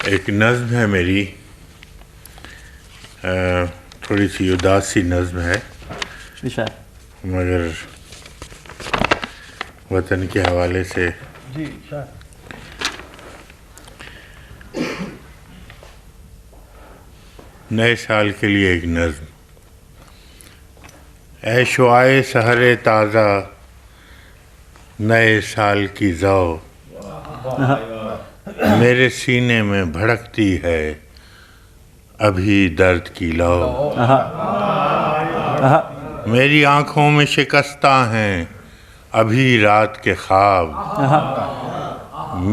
ایک نظم ہے میری، تھوڑی سی اداسی نظم ہے مگر وطن کے حوالے سے نئے سال کے لیے ایک نظم۔ اے شعائے سحر تازہ نئے سال کی ذو، میرے سینے میں بھڑکتی ہے ابھی درد کی لو، میری آنکھوں میں شکستہ ہیں ابھی رات کے خواب،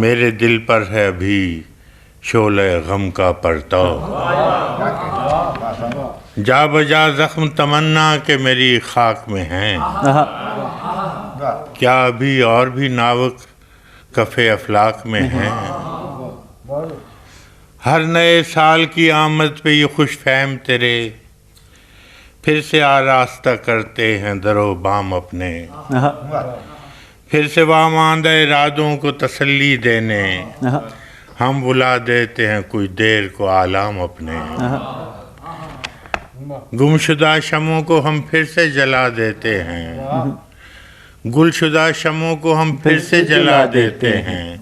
میرے دل پر ہے ابھی شعلہ غم کا پرتو، جا بجا زخم تمنا کہ میری خاک میں ہیں، کیا ابھی اور بھی ناوک کف افلاک میں ہیں، ہر نئے سال کی آمد پہ یہ خوش فہم تیرے پھر سے آراستہ کرتے ہیں در و بام اپنے، پھر سے واماندہ ارادوں کو تسلی دینے ہم بلا دیتے ہیں کچھ دیر کو آلام اپنے، گمشدہ شمعوں کو ہم پھر سے جلا دیتے ہیں، گلشدہ شمعوں کو ہم پھر سے جلا دیتے ہیں،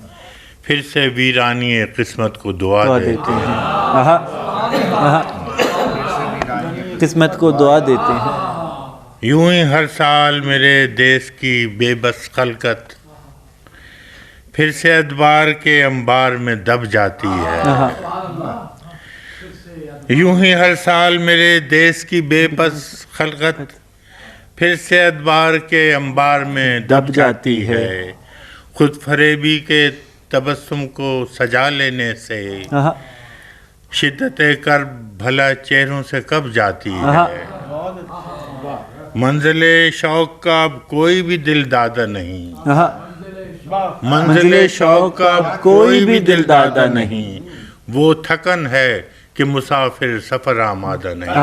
پھر سے ویرانی قسمت کو دعا دیتے ہیں، قسمت کو دعا دیتے ہیں، یوں ہی ہر سال میرے دیس کی بے بس خلقت پھر سے ادبار کے انبار میں دب جاتی ہے، یوں ہی ہر سال میرے دیس کی بے بس خلقت پھر سے ادبار کے انبار میں دب جاتی ہے، خود فریبی کے تبسم کو سجا لینے سے شدت کرب بھلا چہروں سے کب جاتی ہے، منزل شوق کا اب کوئی بھی دل دادا نہیں، منزل شوق کا اب کوئی بھی دل دادا نہیں، وہ تھکن ہے کہ مسافر سفر آمادہ نہیں،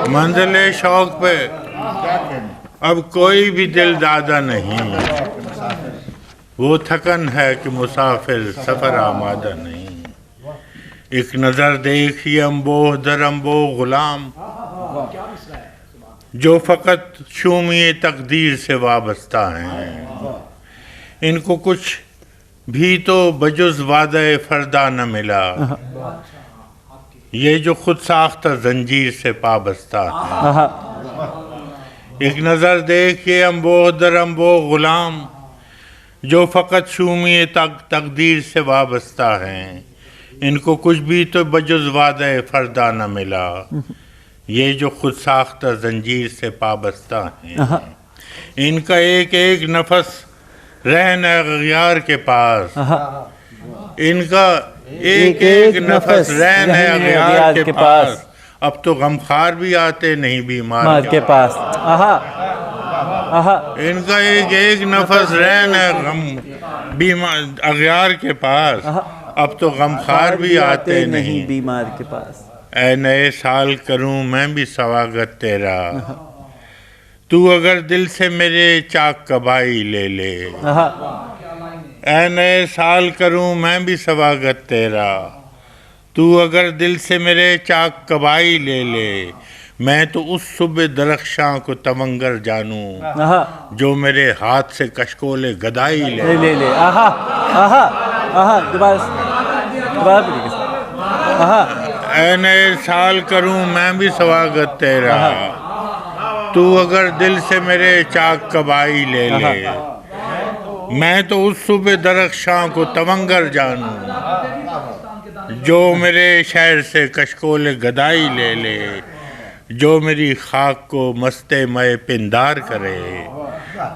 منزل شوق پہ اب کوئی بھی دل دادا نہیں، وہ تھکن ہے کہ مسافر سفر آمادہ نہیں، ایک نظر دیکھیے انبوہ در انبوہ غلام جو فقط شومی تقدیر سے وابستہ ہیں، ان کو کچھ بھی تو بجز وعدہ فردا نہ ملا، یہ جو خود ساختہ زنجیر سے پابستہ ہیں، ایک نظر دیکھیے انبوہ در انبوہ غلام جو فقط شومی تقدیر سے وابستہ ہیں، ان کو کچھ بھی تو بجز وعدہ فردا نہ ملا، یہ جو خود ساختہ زنجیر سے پابستہ ہیں، ان کا ایک ایک نفس رہن اغیار کے پاس، ان کا ایک ایک نفس رہن اغیار کے پاس، اب تو غمخوار بھی آتے نہیں بیمار کے پاس، ان کا ایک ایک نفس رہن اغیار کے پاس، اب تو غمخوار بھی آتے نہیں بیمار کے پاس، اے نئے سال کروں میں بھی سواگت تیرا، تو اگر دل سے میرے چاک کبائی لے لے، اے نئے سال کروں میں بھی سواگت تیرا، تو اگر دل سے میرے چاک کبائی لے لے، میں تو اس صبح درخشاں کو تمنگر جانوں جو میرے ہاتھ سے کشکول گدائی لے لے، اے نئے سال کروں میں بھی سواگت تیرا، تو اگر دل سے میرے چاک کبائی لے لے، میں تو اس صبح درخشاں کو تمنگر جانوں جو میرے شہر سے کشکول گدائی لے لے، جو میری خاک کو مست مے پندار کرے،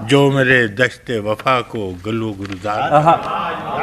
جو میرے دشت وفا کو گلو گلزار کرے۔